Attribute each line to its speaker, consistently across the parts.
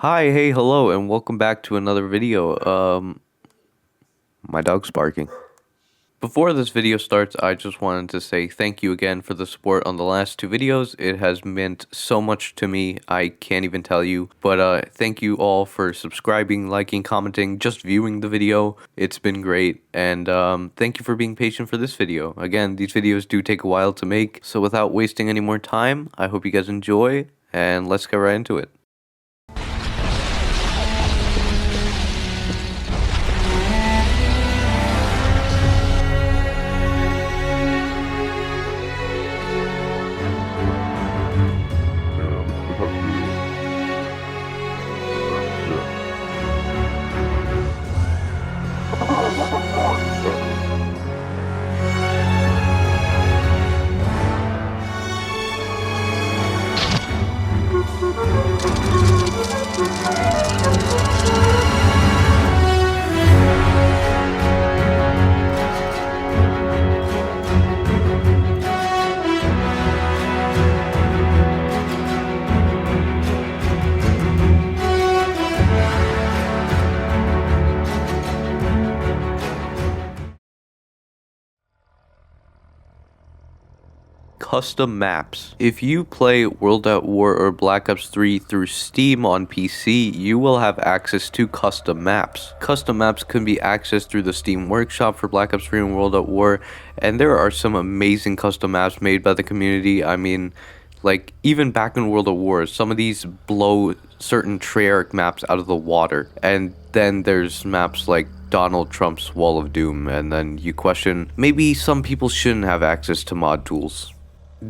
Speaker 1: Hi, hey, hello, and welcome back to another video. My dog's barking. Before this video starts, I just wanted to say thank you again for the support on the last two videos. It has meant so much to me, I can't even tell you. But thank you all for subscribing, liking, commenting, just viewing the video. It's been great, and thank you for being patient for this video. Again, these videos do take a while to make, so without wasting any more time, I hope you guys enjoy, and let's get right into it. Custom maps. If you play World at War or Black Ops 3 through Steam on PC, you will have access to custom maps. Custom maps can be accessed through the Steam Workshop for Black Ops 3 and World at War, and there are some amazing custom maps made by the community. I mean, like, even back in World at War, some of these blow certain Treyarch maps out of the water, and then there's maps like Donald Trump's Wall of Doom, and then you question, maybe some people shouldn't have access to mod tools.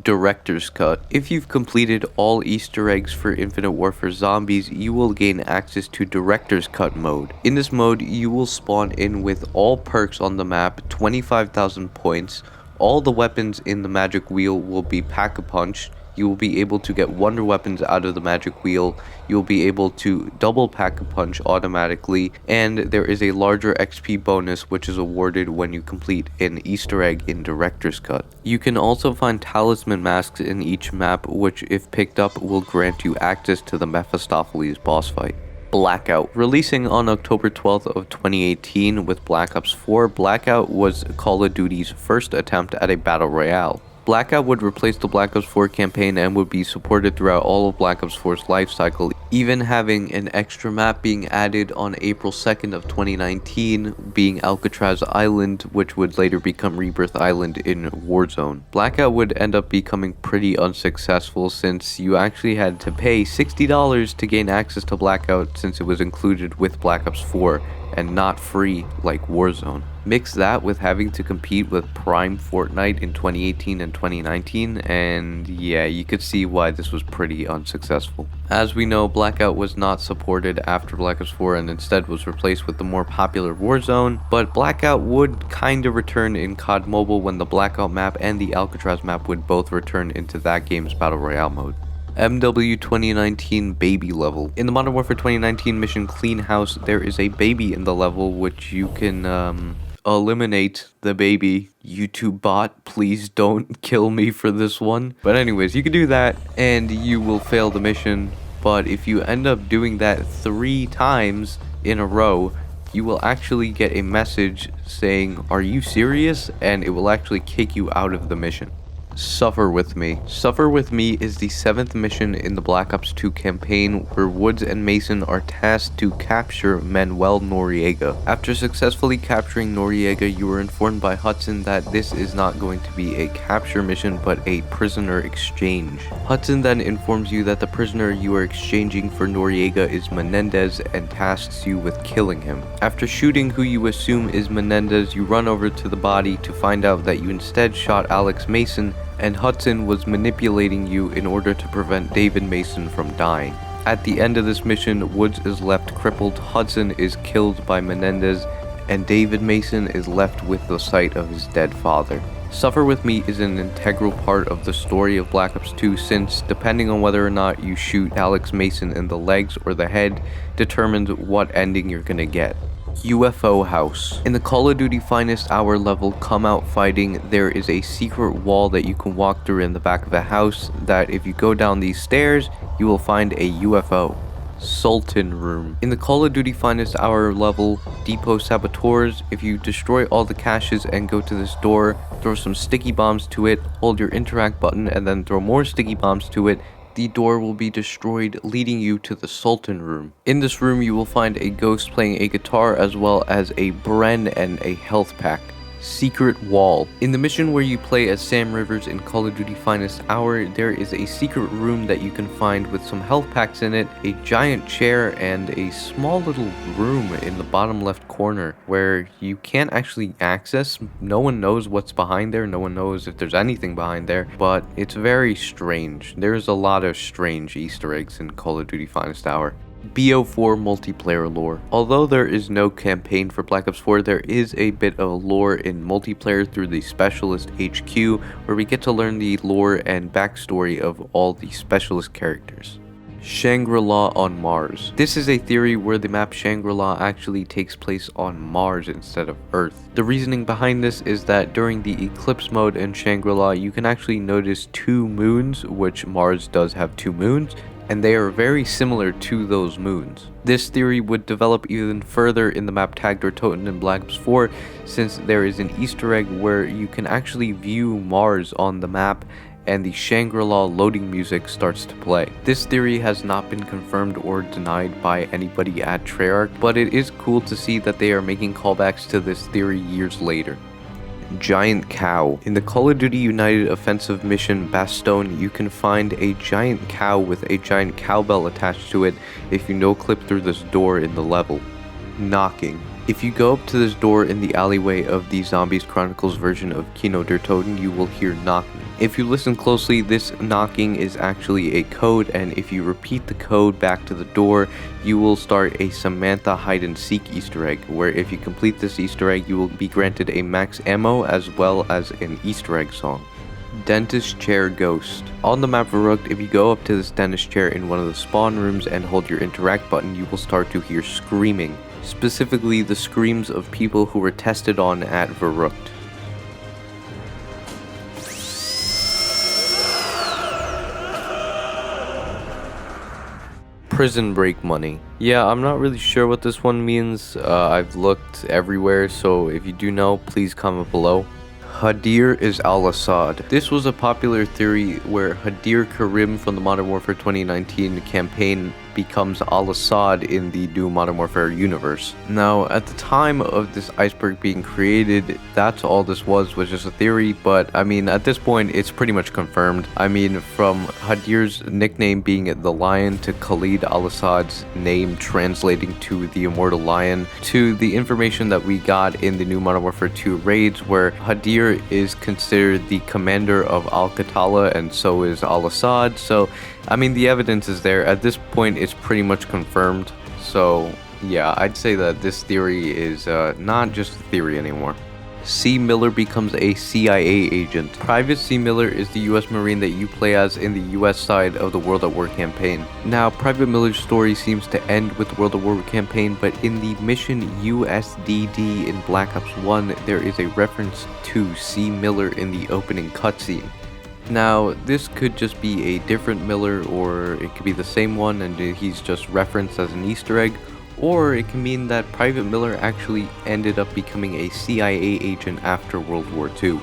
Speaker 1: Director's Cut. If you've completed all Easter eggs for Infinite Warfare Zombies, you will gain access to Director's Cut mode. In this mode, you will spawn in with all perks on the map, 25,000 points. All the weapons in the magic wheel will be Pack-a-Punch. You will be able to get wonder weapons out of the magic wheel. You will be able to double Pack-a-Punch automatically, and there is a larger XP bonus which is awarded when you complete an Easter egg in Director's Cut. You can also find talisman masks in each map, which if picked up will grant you access to the Mephistopheles boss fight. Blackout. Releasing on October 12th of 2018 with Black Ops 4, Blackout was Call of Duty's first attempt at a battle royale. Blackout would replace the Black Ops 4 campaign and would be supported throughout all of Black Ops 4's lifecycle, even having an extra map being added on April 2nd of 2019, being Alcatraz Island, which would later become Rebirth Island in Warzone. Blackout would end up becoming pretty unsuccessful since you actually had to pay $60 to gain access to Blackout since it was included with Black Ops 4 and not free like Warzone. Mix that with having to compete with Prime Fortnite in 2018 and 2019, and yeah, you could see why this was pretty unsuccessful. As we know, Blackout was not supported after Black Ops 4 and instead was replaced with the more popular Warzone, but Blackout would kinda return in COD Mobile when the Blackout map and the Alcatraz map would both return into that game's Battle Royale mode. MW 2019 Baby Level. In the Modern Warfare 2019 mission Clean House, there is a baby in the level which you can eliminate the baby. YouTube bot, please don't kill me for this one. But anyways, you can do that and you will fail the mission, but if you end up doing that 3 times in a row, you will actually get a message saying, "Are you serious?" and it will actually kick you out of the mission. Suffer With Me. Suffer With Me is the 7th mission in the Black Ops 2 campaign where Woods and Mason are tasked to capture Manuel Noriega. After successfully capturing Noriega, you are informed by Hudson that this is not going to be a capture mission but a prisoner exchange. Hudson then informs you that the prisoner you are exchanging for Noriega is Menendez and tasks you with killing him. After shooting who you assume is Menendez, you run over to the body to find out that you instead shot Alex Mason, and Hudson was manipulating you in order to prevent David Mason from dying. At the end of this mission, Woods is left crippled, Hudson is killed by Menendez, and David Mason is left with the sight of his dead father. Suffer With Me is an integral part of the story of Black Ops 2 since, depending on whether or not you shoot Alex Mason in the legs or the head, determines what ending you're gonna get. UFO House. In the Call of Duty Finest Hour level Come Out Fighting, there is a secret wall that you can walk through in the back of a house that if you go down these stairs, you will find a UFO. Sultan Room. In the Call of Duty Finest Hour level, Depot Saboteurs, if you destroy all the caches and go to this door, throw some sticky bombs to it, hold your interact button, and then throw more sticky bombs to it, the door will be destroyed, leading you to the Sultan Room. In this room, you will find a ghost playing a guitar as well as a Bren and a health pack. Secret Wall. In the mission where you play as Sam Rivers in Call of Duty Finest Hour, there is a secret room that you can find with some health packs in it, a giant chair, and a small little room in the bottom left corner where you can't actually access. No one knows what's behind there, no one knows if there's anything behind there, but it's very strange. There's a lot of strange Easter eggs in Call of Duty Finest Hour. BO4 multiplayer lore. Although there is no campaign for Black Ops 4, there is a bit of lore in multiplayer through the Specialist HQ, where we get to learn the lore and backstory of all the Specialist characters. Shangri-La on Mars. This is a theory where the map Shangri-La actually takes place on Mars instead of Earth. The reasoning behind this is that during the Eclipse mode in Shangri-La, you can actually notice 2 moons, which Mars does have 2 moons, and they are very similar to those moons. This theory would develop even further in the map tagged or Toten in Black Ops 4, since there is an Easter egg where you can actually view Mars on the map and the Shangri-La loading music starts to play. This theory has not been confirmed or denied by anybody at Treyarch, but it is cool to see that they are making callbacks to this theory years later. Giant Cow. In the Call of Duty United Offensive Mission Bastogne, you can find a giant cow with a giant cowbell attached to it if you no-clip through this door in the level. Knocking. If you go up to this door in the alleyway of the Zombies Chronicles version of Kino der Toten, you will hear knocking. If you listen closely, this knocking is actually a code, and if you repeat the code back to the door, you will start a Samantha hide-and-seek Easter egg, where if you complete this Easter egg, you will be granted a max ammo as well as an Easter egg song. Dentist Chair Ghost. On the map Verrückt, if you go up to this dentist chair in one of the spawn rooms and hold your interact button, you will start to hear screaming. Specifically, the screams of people who were tested on at Verrückt. Prison break money. Yeah, I'm not really sure what this one means. I've looked everywhere, so if you do know, please comment below. Hadir is Al-Assad. This was a popular theory where Hadir Karim from the Modern Warfare 2019 campaign becomes Al-Assad in the new Modern Warfare universe. Now, at the time of this Iceberg being created, that's all this was just a theory, but I mean, at this point, it's pretty much confirmed. I mean, from Hadir's nickname being the Lion to Khalid Al-Assad's name translating to the Immortal Lion, to the information that we got in the new Modern Warfare 2 raids where Hadir is considered the commander of Al-Qatala and so is Al-Assad. So I mean, the evidence is there. At this point, it's pretty much confirmed. So, yeah, I'd say that this theory is not just a theory anymore. C. Miller becomes a CIA agent. Private C. Miller is the US Marine that you play as in the US side of the World at War campaign. Now, Private Miller's story seems to end with the World at War campaign, but in the mission USDD in Black Ops 1, there is a reference to C. Miller in the opening cutscene. Now, this could just be a different Miller, or it could be the same one and he's just referenced as an Easter egg, or it can mean that Private Miller actually ended up becoming a CIA agent after World War II.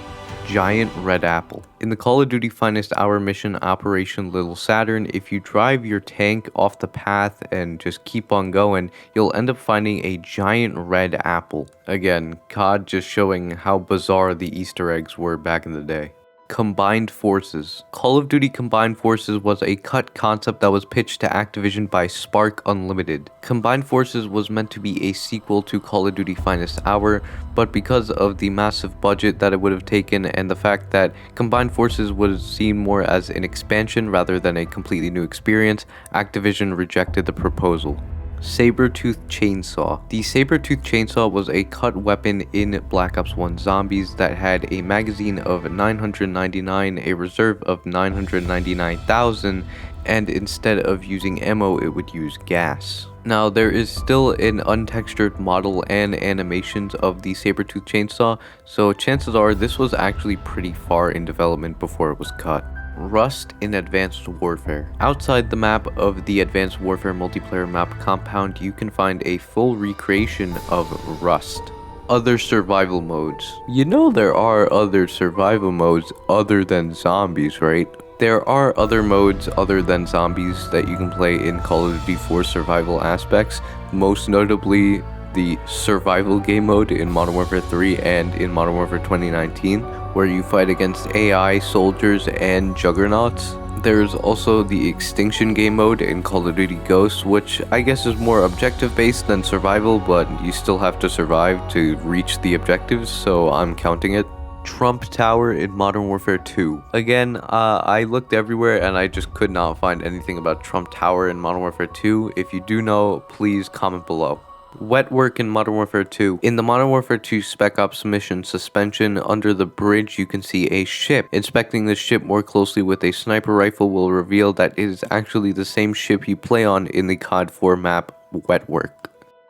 Speaker 1: Giant Red Apple. In the Call of Duty Finest Hour mission Operation Little Saturn, if you drive your tank off the path and just keep on going, you'll end up finding a giant red apple. Again, COD just showing how bizarre the Easter eggs were back in the day. Combined Forces. Call of Duty Combined Forces was a cut concept that was pitched to Activision by Spark Unlimited. Combined Forces was meant to be a sequel to Call of Duty Finest Hour, but because of the massive budget that it would have taken and the fact that Combined Forces was seen more as an expansion rather than a completely new experience, Activision rejected the proposal. Saber-tooth chainsaw. The saber-tooth chainsaw was a cut weapon in Black Ops 1 Zombies that had a magazine of 999, a reserve of 999,000, and instead of using ammo, it would use gas. Now, there is still an untextured model and animations of the saber-tooth chainsaw, so chances are this was actually pretty far in development before it was cut. Rust in Advanced Warfare. Outside the map of the Advanced Warfare multiplayer map compound, you can find a full recreation of Rust. Other survival modes. You know there are other survival modes other than zombies, right? There are other modes other than zombies that you can play in Call of Duty for survival aspects, most notably the survival game mode in Modern Warfare 3 and in Modern Warfare 2019, where you fight against AI, soldiers, and juggernauts. There's also the extinction game mode in Call of Duty Ghosts, which I guess is more objective based than survival, but you still have to survive to reach the objectives, so I'm counting it. Trump Tower in Modern Warfare 2. Again, I looked everywhere and I just could not find anything about Trump Tower in Modern Warfare 2. If you do know, please comment below. Wet work in Modern Warfare 2. In the Modern Warfare 2 Spec Ops mission Suspension, under the bridge you can see a ship. Inspecting the ship more closely with a sniper rifle will reveal that it is actually the same ship you play on in the COD 4 map Wet Work.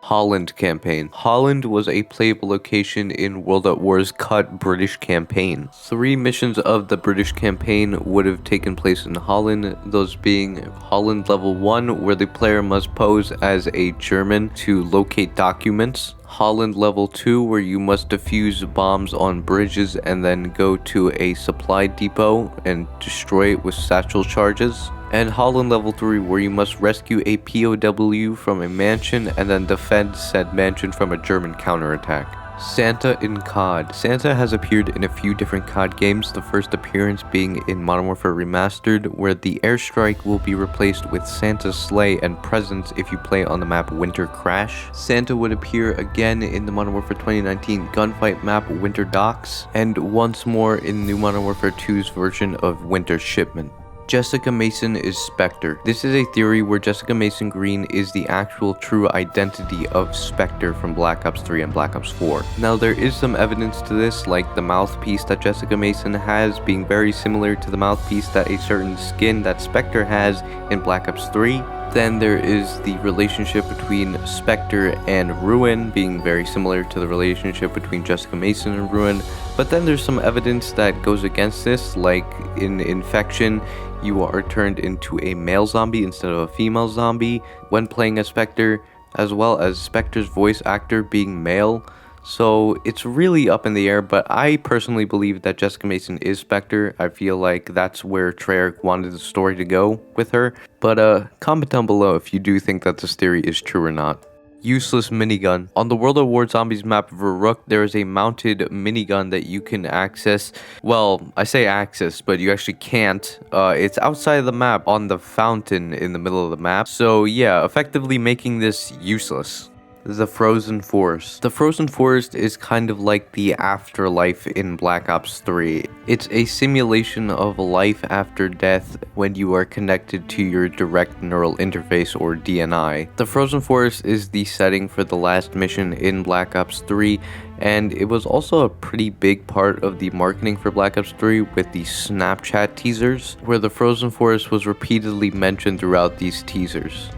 Speaker 1: Holland campaign. Holland was a playable location in World at War's cut British campaign. 3 missions of the British campaign would have taken place in Holland, those being Holland Level 1, where the player must pose as a German to locate documents. Holland Level 2, where you must defuse bombs on bridges and then go to a supply depot and destroy it with satchel charges. And Holland Level 3, where you must rescue a POW from a mansion and then defend said mansion from a German counterattack. Santa in COD. Santa has appeared in a few different COD games, the first appearance being in Modern Warfare Remastered, where the airstrike will be replaced with Santa's sleigh and presents if you play on the map Winter Crash. Santa would appear again in the Modern Warfare 2019 gunfight map Winter Docks, and once more in New Modern Warfare 2's version of Winter Shipment. Jessica Mason is Spectre. This is a theory where Jessica Mason Green is the actual true identity of Spectre from Black Ops 3 and Black Ops 4. Now there is some evidence to this, like the mouthpiece that Jessica Mason has being very similar to the mouthpiece that a certain skin that Spectre has in Black Ops 3. Then there is the relationship between Spectre and Ruin being very similar to the relationship between Jessica Mason and Ruin. But then there's some evidence that goes against this, like in Infection, you are turned into a male zombie instead of a female zombie when playing as Spectre, as well as Spectre's voice actor being male. So it's really up in the air, but I personally believe that Jessica Mason is Spectre. I feel like that's where Treyarch wanted the story to go with her. But comment down below if you do think that this theory is true or not. Useless minigun. On the World at War Zombies map Verrückt, there is a mounted minigun that you can access. Well, I say access, but you actually can't. It's outside of the map on the fountain in the middle of the map. So yeah, effectively making this useless. The Frozen Forest. The Frozen Forest is kind of like the afterlife in Black Ops 3. It's a simulation of life after death when you are connected to your direct neural interface or DNI. The Frozen Forest is the setting for the last mission in Black Ops 3, and it was also a pretty big part of the marketing for Black Ops 3 with the Snapchat teasers, where the Frozen Forest was repeatedly mentioned throughout these teasers.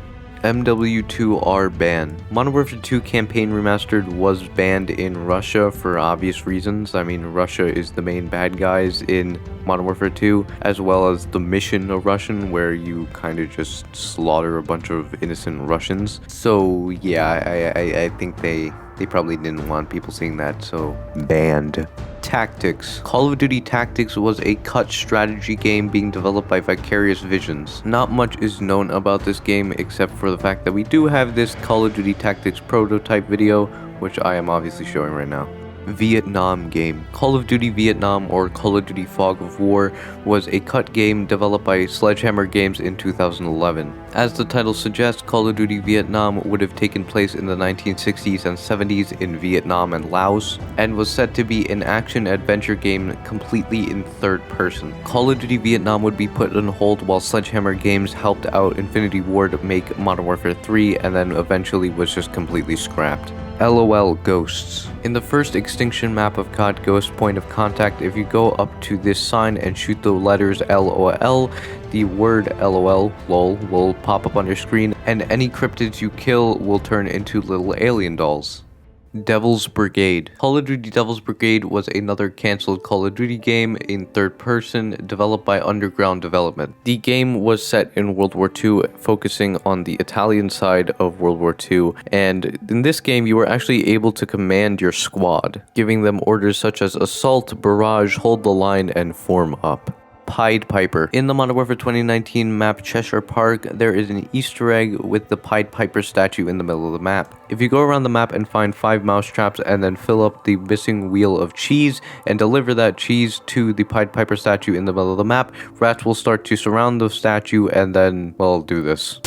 Speaker 1: MW2R ban. Modern Warfare 2 Campaign Remastered was banned in Russia for obvious reasons. I mean, Russia is the main bad guys in Modern Warfare 2, as well as the mission of Russian, where you kind of just slaughter a bunch of innocent Russians. So yeah, I think they probably didn't want people seeing that, so banned. Tactics. Call of Duty Tactics was a cut strategy game being developed by Vicarious Visions. Not much is known about this game except for the fact that we do have this Call of Duty Tactics prototype video, which I am obviously showing right now. Vietnam game. Call of Duty Vietnam, or Call of Duty Fog of War, was a cut game developed by Sledgehammer Games in 2011. As the title suggests, Call of Duty Vietnam would have taken place in the 1960s and 70s in Vietnam and Laos, and was set to be an action-adventure game completely in third person. Call of Duty Vietnam would be put on hold while Sledgehammer Games helped out Infinity Ward make Modern Warfare 3, and then eventually was just completely scrapped. LOL Ghosts. In the first extinction map of COD Ghost Point of Contact, if you go up to this sign and shoot the letters LOL, the word LOL, lol, will pop up on your screen, and any cryptids you kill will turn into little alien dolls. Devil's Brigade. Call of Duty Devil's Brigade was another cancelled Call of Duty game in third person developed by Underground Development. The game was set in World War II, focusing on the Italian side of World War II, and in this game you were actually able to command your squad, giving them orders such as assault, barrage, hold the line, and form up. Pied Piper. In the Modern Warfare 2019 map Cheshire Park, there is an Easter egg with the Pied Piper statue in the middle of the map. If you go around the map and find 5 mouse traps and then fill up the missing wheel of cheese and deliver that cheese to the Pied Piper statue in the middle of the map, rats will start to surround the statue and then, well, do this.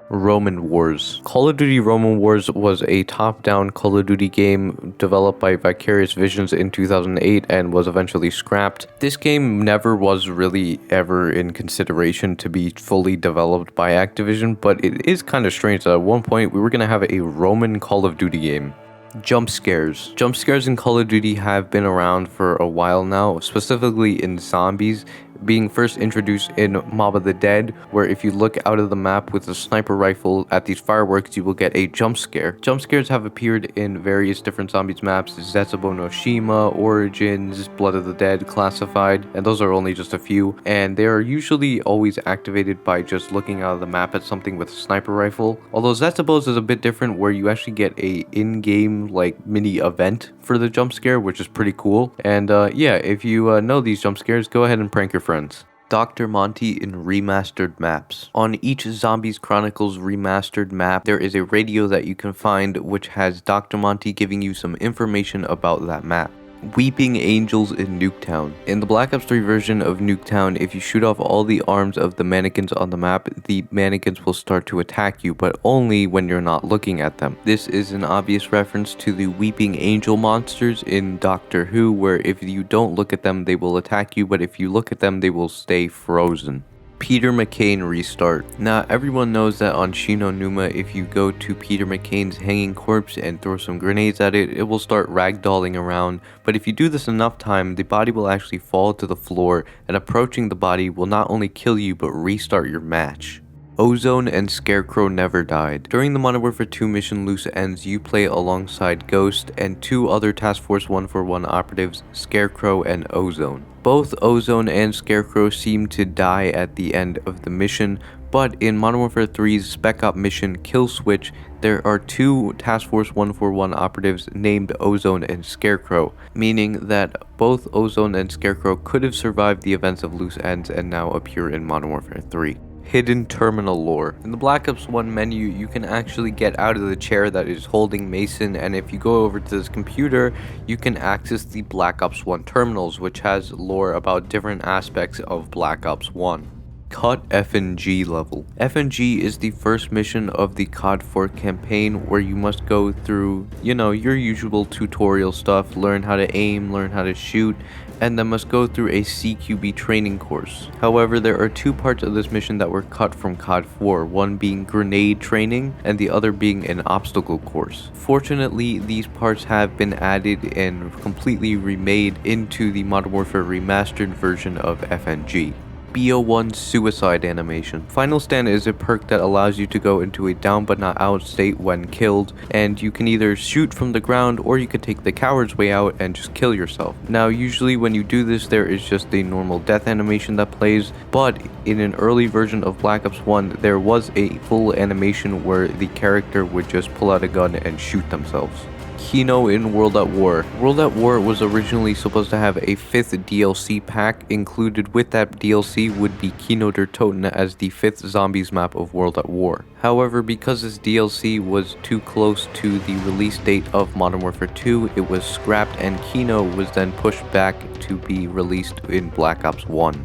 Speaker 1: Roman Wars. Call of Duty Roman Wars was a top-down Call of Duty game developed by Vicarious Visions in 2008 and was eventually scrapped. This game never was really ever in consideration to be fully developed by Activision, but it is kind of strange that at one point we were going to have a Roman Call of Duty game. Jump scares. Jump scares in Call of Duty have been around for a while now, specifically in zombies, being first introduced in Mob of the Dead, where if you look out of the map with a sniper rifle at these fireworks, you will get a jump scare. Jump scares have appeared in various different zombies maps: Zetsubo no Shima, Origins, Blood of the Dead, Classified, and those are only just a few, and they are usually always activated by just looking out of the map at something with a sniper rifle. Although Zetsubo's is a bit different, where you actually get a in-game like mini event for the jump scare, which is pretty cool. And yeah, if you know these jump scares, go ahead and prank your friends. Dr. Monty in remastered maps. On each Zombies Chronicles remastered map, there is a radio that you can find which has Dr. Monty giving you some information about that map. Weeping Angels in Nuketown. In the Black Ops 3 version of Nuketown, if you shoot off all the arms of the mannequins on the map, the mannequins will start to attack you, but only when you're not looking at them. This is an obvious reference to the Weeping Angel monsters in Doctor Who, where if you don't look at them, they will attack you, but if you look at them, they will stay frozen. Peter McCain restart. Now, everyone knows that on Shino Numa, if you go to Peter McCain's hanging corpse and throw some grenades at it, it will start ragdolling around. But if you do this enough time, the body will actually fall to the floor, and approaching the body will not only kill you, but restart your match. Ozone and Scarecrow never died. During the Modern Warfare 2 mission Loose Ends, you play alongside Ghost and 2 other Task Force 141 operatives, Scarecrow and Ozone. Both Ozone and Scarecrow seem to die at the end of the mission, but in Modern Warfare 3's Spec Op mission Kill Switch, there are 2 Task Force 141 operatives named Ozone and Scarecrow, meaning that both Ozone and Scarecrow could have survived the events of Loose Ends and now appear in Modern Warfare 3. Hidden terminal lore. In the Black Ops 1 menu, you can actually get out of the chair that is holding Mason, and if you go over to this computer, you can access the Black Ops 1 terminals, which has lore about different aspects of Black Ops 1. Cut FNG level. FNG is the first mission of the COD 4 campaign, where you must go through, your usual tutorial stuff, learn how to aim, learn how to shoot, and then must go through a CQB training course. However, there are 2 parts of this mission that were cut from COD 4, one being grenade training and the other being an obstacle course. Fortunately, these parts have been added and completely remade into the Modern Warfare remastered version of FNG. BO1 Suicide Animation. Final Stand is a perk that allows you to go into a down but not out state when killed, and you can either shoot from the ground or you can take the coward's way out and just kill yourself. Now, usually when you do this, there is just a normal death animation that plays, but in an early version of Black Ops 1, there was a full animation where the character would just pull out a gun and shoot themselves. Kino in World at War. World at War was originally supposed to have a 5th DLC pack. Included with that DLC would be Kino der Toten as the 5th Zombies map of World at War. However, because this DLC was too close to the release date of Modern Warfare 2, it was scrapped and Kino was then pushed back to be released in Black Ops 1.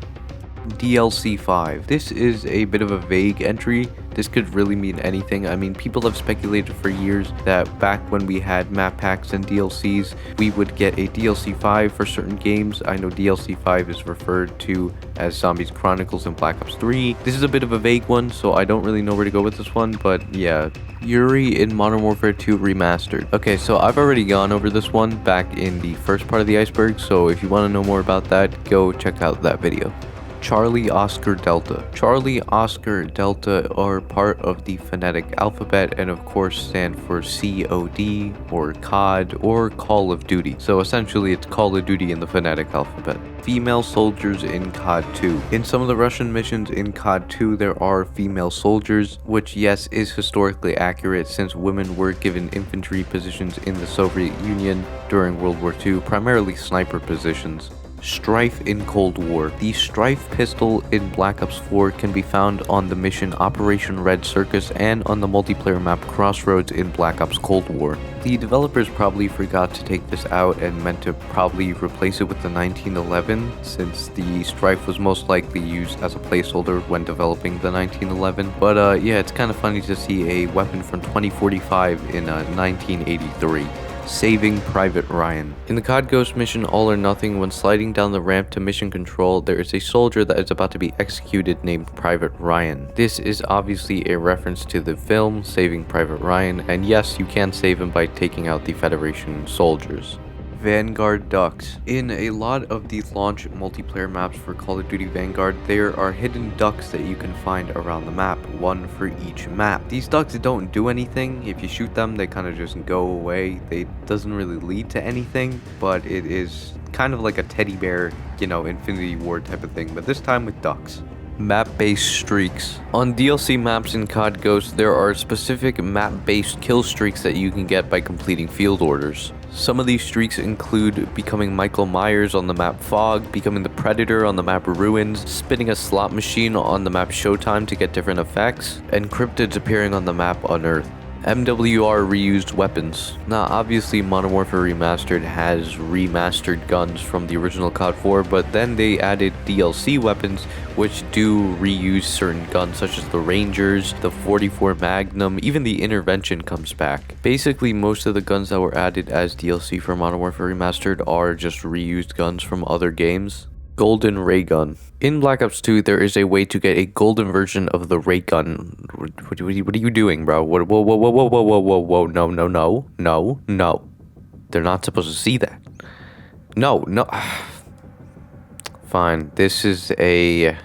Speaker 1: DLC 5. This is a bit of a vague entry. This could really mean anything. I mean, people have speculated for years that back when we had map packs and DLCs, we would get a DLC 5 for certain games. I know DLC 5 is referred to as Zombies Chronicles and Black Ops 3. This is a bit of a vague one, so I don't really know where to go with this one, but yeah. Yuri in Modern Warfare 2 Remastered. Okay, so I've already gone over this one back in the first part of the Iceberg, so if you want to know more about that, go check out that video. Charlie Oscar Delta. Charlie Oscar Delta are part of the phonetic alphabet and of course stand for COD or COD or Call of Duty. So essentially it's Call of Duty in the phonetic alphabet. Female soldiers in COD 2. In some of the Russian missions in COD 2 there are female soldiers, which yes is historically accurate since women were given infantry positions in the Soviet Union during World War II, primarily sniper positions. Strife in Cold War. The Strife pistol in Black Ops 4 can be found on the mission Operation Red Circus and on the multiplayer map Crossroads in Black Ops Cold War. The developers probably forgot to take this out and meant to probably replace it with the 1911 since the Strife was most likely used as a placeholder when developing the 1911. But yeah, it's kind of funny to see a weapon from 2045 in 1983. Saving Private Ryan. In the COD Ghost mission All or Nothing, when sliding down the ramp to mission control, there is a soldier that is about to be executed named Private Ryan. This is obviously a reference to the film Saving Private Ryan, and yes, you can save him by taking out the Federation soldiers. Vanguard ducks. In a lot of the launch multiplayer maps for Call of Duty Vanguard, there are hidden ducks that you can find around the map, one for each map. These ducks don't do anything. If you shoot them, they kind of just go away. They doesn't really lead to anything, but it is kind of like a teddy bear, you know, Infinity War type of thing, but this time with ducks. Map-based streaks. On DLC maps in COD Ghost, there are specific map-based kill streaks that you can get by completing field orders. Some of these streaks include becoming Michael Myers on the map Fog, becoming the Predator on the map Ruins, spinning a slot machine on the map Showtime to get different effects, and cryptids appearing on the map Unearth. MWR reused weapons. Now obviously Modern Warfare Remastered has remastered guns from the original COD 4, but then they added DLC weapons which do reuse certain guns such as the Rangers, the 44 Magnum, even the Intervention comes back. Basically most of the guns that were added as DLC for Modern Warfare Remastered are just reused guns from other games. Golden ray gun. In Black Ops 2, there is a way to get a golden version of the ray gun. What are you doing, bro? Whoa, whoa, whoa, whoa, whoa, whoa, whoa, whoa, no. They're not supposed to see that. No. Fine. This is a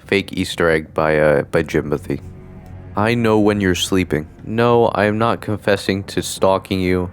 Speaker 1: fake Easter egg by Jimothy. I know when you're sleeping. No, I am not confessing to stalking you.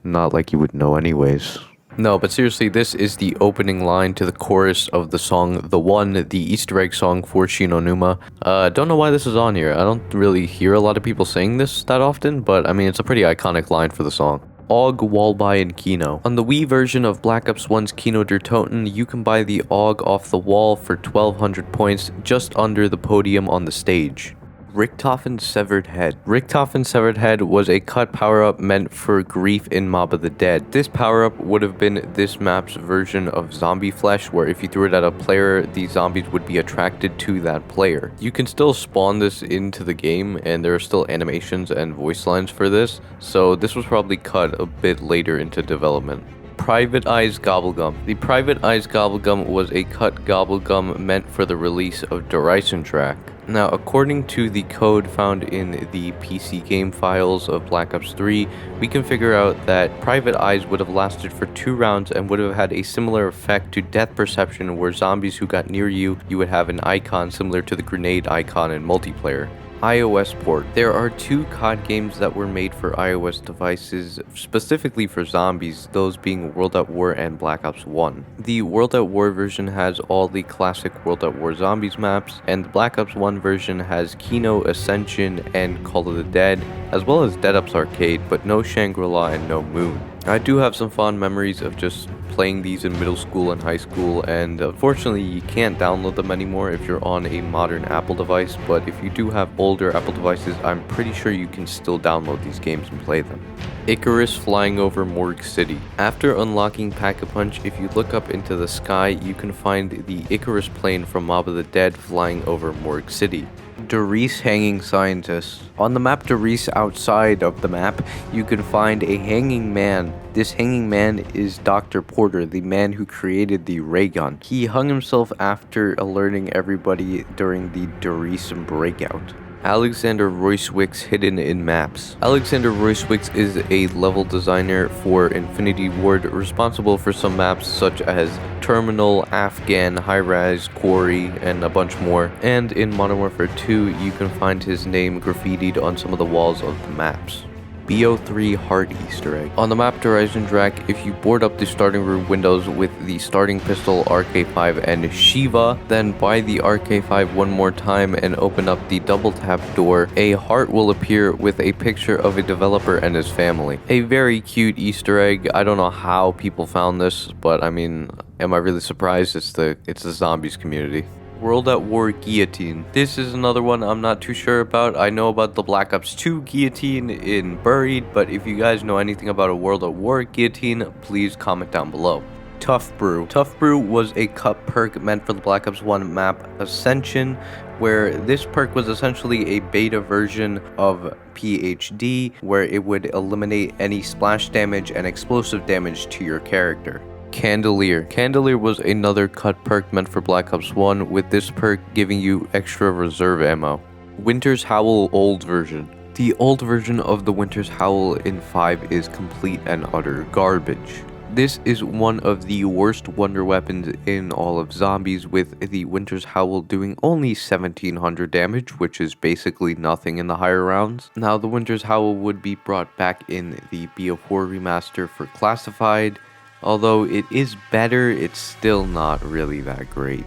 Speaker 1: Not like you would know anyways. No, but seriously, this is the opening line to the chorus of the song The One, the Easter egg song for Shinonuma. Don't know why this is on here. I don't really hear a lot of people saying this that often, but I mean, it's a pretty iconic line for the song. AUG wall buy in Kino. On the Wii version of Black Ops 1's Kino der Toten, you can buy the AUG off the wall for 1200 points just under the podium on the stage. Richtofen's Severed Head. Richtofen's Severed Head was a cut power-up meant for Grief in Mob of the Dead. This power-up would have been this map's version of zombie flesh, where if you threw it at a player, the zombies would be attracted to that player. You can still spawn this into the game, and there are still animations and voice lines for this, so this was probably cut a bit later into development. Private Eyes Gobblegum. The Private Eyes Gobblegum was a cut gobblegum meant for the release of Derison Track. Now, according to the code found in the PC game files of Black Ops 3, we can figure out that Private Eyes would have lasted for 2 rounds and would have had a similar effect to Death Perception, where zombies who got near you would have an icon similar to the grenade icon in multiplayer. iOS port. There are 2 COD games that were made for iOS devices specifically for zombies, those being World at War and Black Ops 1. The World at War version has all the classic World at War zombies maps, and the Black Ops 1 version has Kino, Ascension, and Call of the Dead, as well as Dead Ups Arcade, but no Shangri-La and no Moon. I do have some fond memories of just playing these in middle school and high school, and unfortunately you can't download them anymore if you're on a modern Apple device, but if you do have older Apple devices, I'm pretty sure you can still download these games and play them. Icarus flying over Morgue City. After unlocking Pack-a-Punch, if you look up into the sky, you can find the Icarus plane from Mob of the Dead flying over Morgue City. Doris Hanging Scientist. On the map Doris, outside of the map, you can find a hanging man. This hanging man is Dr. Porter, the man who created the ray gun. He hung himself after alerting everybody during the Doris breakout. Alexander Roycewick's hidden in maps. Alexander Roycewick is a level designer for Infinity Ward, responsible for some maps such as Terminal, Afghan, High-Rise, Quarry, and a bunch more. And in Modern Warfare 2, you can find his name graffitied on some of the walls of the maps. BO3 Heart Easter egg. On the map Horizon Drac, if you board up the starting room windows with the starting pistol, RK5, and Shiva, then buy the RK5 one more time and open up the double tap door, a heart will appear with a picture of a developer and his family. A very cute Easter egg. I don't know how people found this, but I mean, am I really surprised? It's the zombies community. World at War Guillotine. This is another one I'm not too sure about. I know about the Black Ops 2 Guillotine in Buried, but if you guys know anything about a World at War Guillotine, please comment down below. Tough Brew. Tough Brew was a cut perk meant for the Black Ops 1 map Ascension, where this perk was essentially a beta version of PhD, where it would eliminate any splash damage and explosive damage to your character. Candelier. Candelier was another cut perk meant for Black Ops 1, with this perk giving you extra reserve ammo. Winter's Howl old version. The old version of the Winter's Howl in 5 is complete and utter garbage. This is one of the worst wonder weapons in all of zombies, with the Winter's Howl doing only 1700 damage, which is basically nothing in the higher rounds. Now the Winter's Howl would be brought back in the BO4 remaster for Classified. Although it is better, it's still not really that great.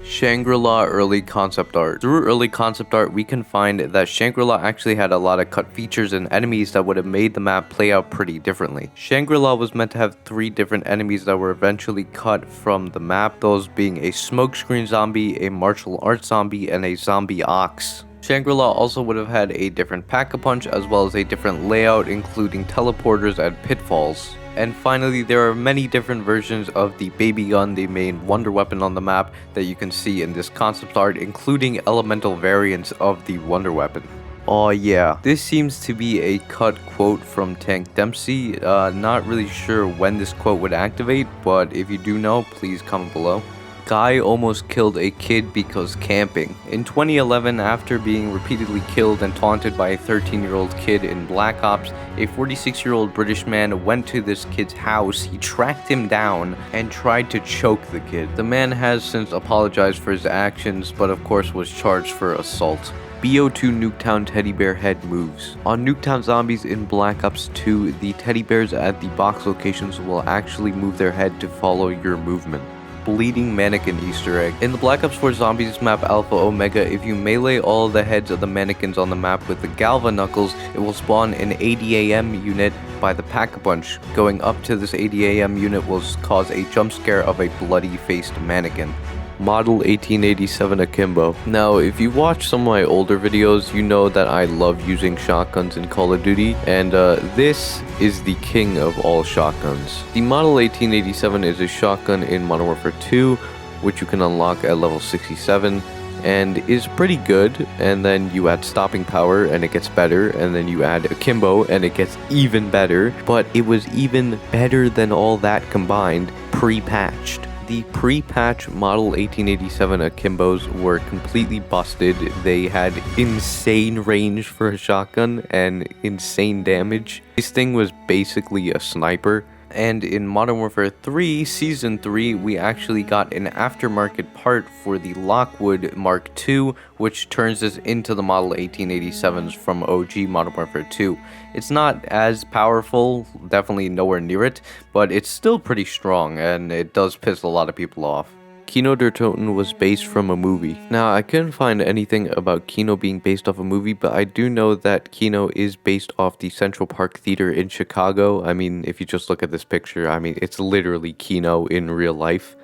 Speaker 1: Shangri-La early concept art. Through early concept art, we can find that Shangri-La actually had a lot of cut features and enemies that would have made the map play out pretty differently. Shangri-La was meant to have 3 different enemies that were eventually cut from the map, those being a smokescreen zombie, a martial arts zombie, and a zombie ox. Shangri-La also would have had a different pack-a-punch as well as a different layout, including teleporters and pitfalls. And finally, there are many different versions of the baby gun, the main wonder weapon on the map, that you can see in this concept art, including elemental variants of the wonder weapon. Oh yeah, this seems to be a cut quote from Tank Dempsey. Not really sure when this quote would activate, but if you do know, please comment below. Guy almost killed a kid because camping. In 2011, after being repeatedly killed and taunted by a 13-year-old kid in Black Ops, a 46-year-old British man went to this kid's house, he tracked him down, and tried to choke the kid. The man has since apologized for his actions, but of course was charged for assault. BO2 Nuketown teddy bear head moves. On Nuketown zombies in Black Ops 2, the teddy bears at the box locations will actually move their head to follow your movement. Bleeding mannequin Easter egg. In the Black Ops 4 Zombies map Alpha Omega, if you melee all the heads of the mannequins on the map with the Galva Knuckles, it will spawn an ADAM unit by the Pack-a-Punch. Going up to this ADAM unit will cause a jump scare of a bloody-faced mannequin. Model 1887 Akimbo. Now, if you watch some of my older videos, you know that I love using shotguns in Call of Duty, and this is the king of all shotguns. The Model 1887 is a shotgun in Modern Warfare 2, which you can unlock at level 67, and is pretty good. And then you add stopping power and it gets better, and then you add Akimbo and it gets even better. But it was even better than all that combined, pre-patched. The pre-patch Model 1887 Akimbos were completely busted. They had insane range for a shotgun and insane damage. This thing was basically a sniper. And in Modern Warfare 3 Season 3, we actually got an aftermarket part for the Lockwood Mark II, which turns this into the Model 1887s from OG Modern Warfare 2. It's not as powerful, definitely nowhere near it, but it's still pretty strong, and it does piss a lot of people off. Kino der Toten was based from a movie. Now, I couldn't find anything about Kino being based off a movie, but I do know that Kino is based off the Central Park Theater in Chicago. I mean, if you just look at this picture, I mean, it's literally Kino in real life.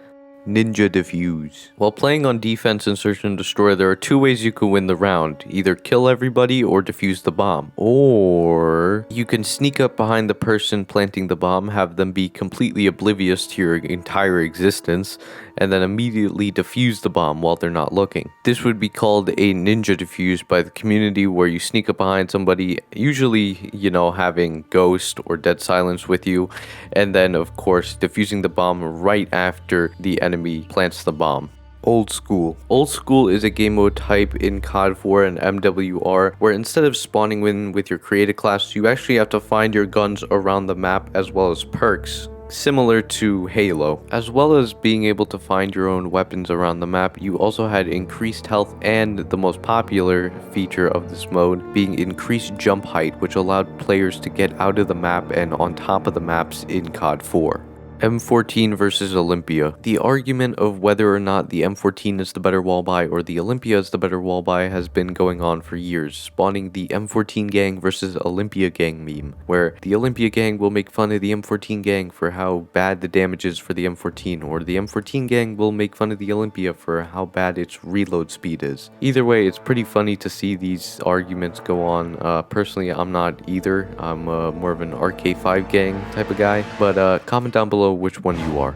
Speaker 1: Ninja Defuse. While playing on defense in Search and Destroy, there are two ways you can win the round. Either kill everybody or defuse the bomb. Or you can sneak up behind the person planting the bomb, have them be completely oblivious to your entire existence, and then immediately defuse the bomb while they're not looking. This would be called a ninja defuse by the community, where you sneak up behind somebody, usually, you know, having Ghost or Dead Silence with you, and then of course defusing the bomb right after the enemy plants the bomb. Old School. Old School is a game mode type in COD 4 and MWR where instead of spawning in with your created class, you actually have to find your guns around the map as well as perks, similar to Halo. As well as being able to find your own weapons around the map, you also had increased health and the most popular feature of this mode being increased jump height, which allowed players to get out of the map and on top of the maps in COD 4. M14 versus Olympia. The argument of whether or not the M14 is the better wall buy or the Olympia is the better wall buy has been going on for years, spawning the M14 gang versus Olympia gang meme, where the Olympia gang will make fun of the M14 gang for how bad the damage is for the M14, or the M14 gang will make fun of the Olympia for how bad its reload speed is. Either way, it's pretty funny to see these arguments go on. Personally, I'm not either. I'm more of an RK5 gang type of guy, but comment down below which one you are.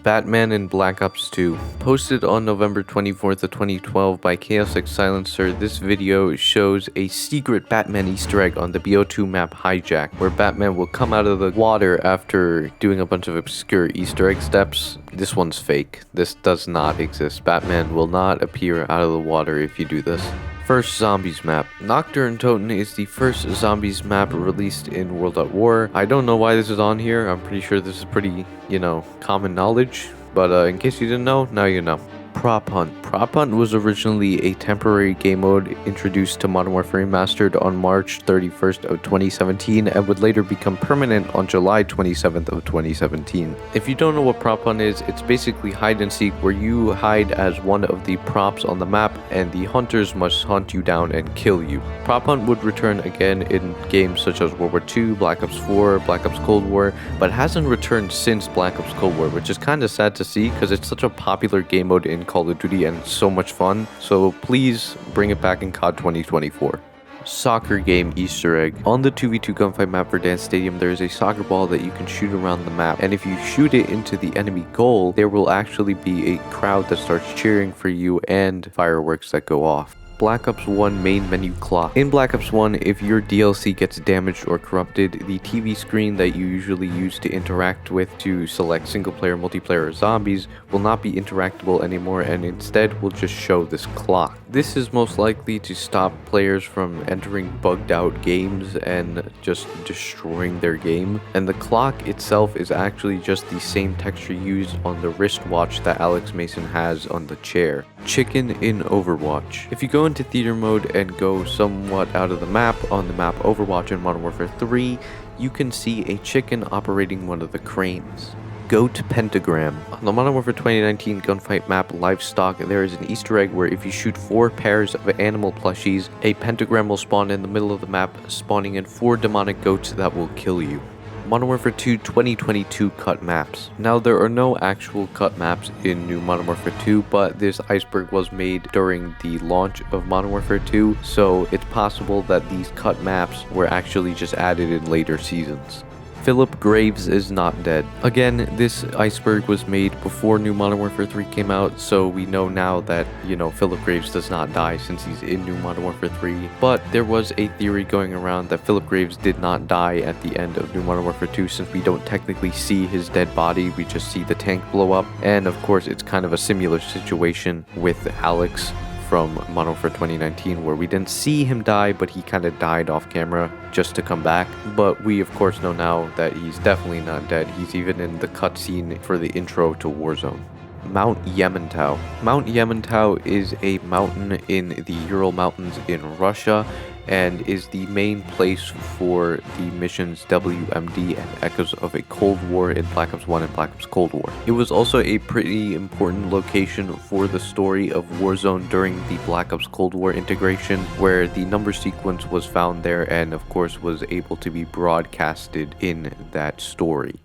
Speaker 1: Batman in Black Ops 2. Posted on November 24th of 2012 by Chaotic Silencer, this video shows a secret Batman Easter egg on the BO2 map Hijack, where Batman will come out of the water after doing a bunch of obscure Easter egg steps. This one's fake. This does not exist. Batman will not appear out of the water if you do this. First Zombies map. Nocturne Toten is the first Zombies map released in World at War. I don't know why this is on here. I'm pretty sure this is pretty, you know, common knowledge. But in case you didn't know, now you know. Prop Hunt. Prop Hunt was originally a temporary game mode introduced to Modern Warfare Remastered on March 31st of 2017 and would later become permanent on July 27th of 2017. If you don't know what Prop Hunt is, it's basically hide and seek where you hide as one of the props on the map and the hunters must hunt you down and kill you. Prop Hunt would return again in games such as World War II, Black Ops 4, Black Ops Cold War, but hasn't returned since Black Ops Cold War, which is kind of sad to see because it's such a popular game mode in Call of Duty and it's so much fun, so please bring it back in COD 2024. Soccer game Easter egg. On the 2v2 gunfight map for Dance Stadium, there is a soccer ball that you can shoot around the map, and if you shoot it into the enemy goal, there will actually be a crowd that starts cheering for you and fireworks that go off. Black Ops 1 main menu clock. In Black Ops 1, if your DLC gets damaged or corrupted, the TV screen that you usually use to interact with to select single player, multiplayer, or zombies will not be interactable anymore and instead will just show this clock. This is most likely to stop players from entering bugged out games and just destroying their game. And the clock itself is actually just the same texture used on the wristwatch that Alex Mason has on the chair. Chicken in Overwatch. If you go into theater mode and go somewhat out of the map on the map Overwatch in Modern Warfare 3, you can see a chicken operating one of the cranes. Goat Pentagram. On the Modern Warfare 2019 gunfight map Livestock, there is an Easter egg where if you shoot 4 pairs of animal plushies, a pentagram will spawn in the middle of the map, spawning in 4 demonic goats that will kill you. Modern Warfare 2 2022 cut maps. Now, there are no actual cut maps in New Modern Warfare 2, but this Iceberg was made during the launch of Modern Warfare 2, so it's possible that these cut maps were actually just added in later seasons. Philip Graves is not dead. Again, this Iceberg was made before New Modern Warfare 3 came out, so we know now that, you know, Philip Graves does not die since he's in New Modern Warfare 3. But there was a theory going around that Philip Graves did not die at the end of New Modern Warfare 2 since we don't technically see his dead body, we just see the tank blow up. And of course, it's kind of a similar situation with Alex from Modern Warfare 2019 where we didn't see him die, but he kind of died off camera just to come back. But we of course know now that he's definitely not dead. He's even in the cutscene for the intro to Warzone. Mount Yamantau. Mount Yamantau is a mountain in the Ural Mountains in Russia, and is the main place for the missions WMD and Echoes of a Cold War in Black Ops 1 and Black Ops Cold War. It was also a pretty important location for the story of Warzone during the Black Ops Cold War integration, where the number sequence was found there and of course was able to be broadcasted in that story.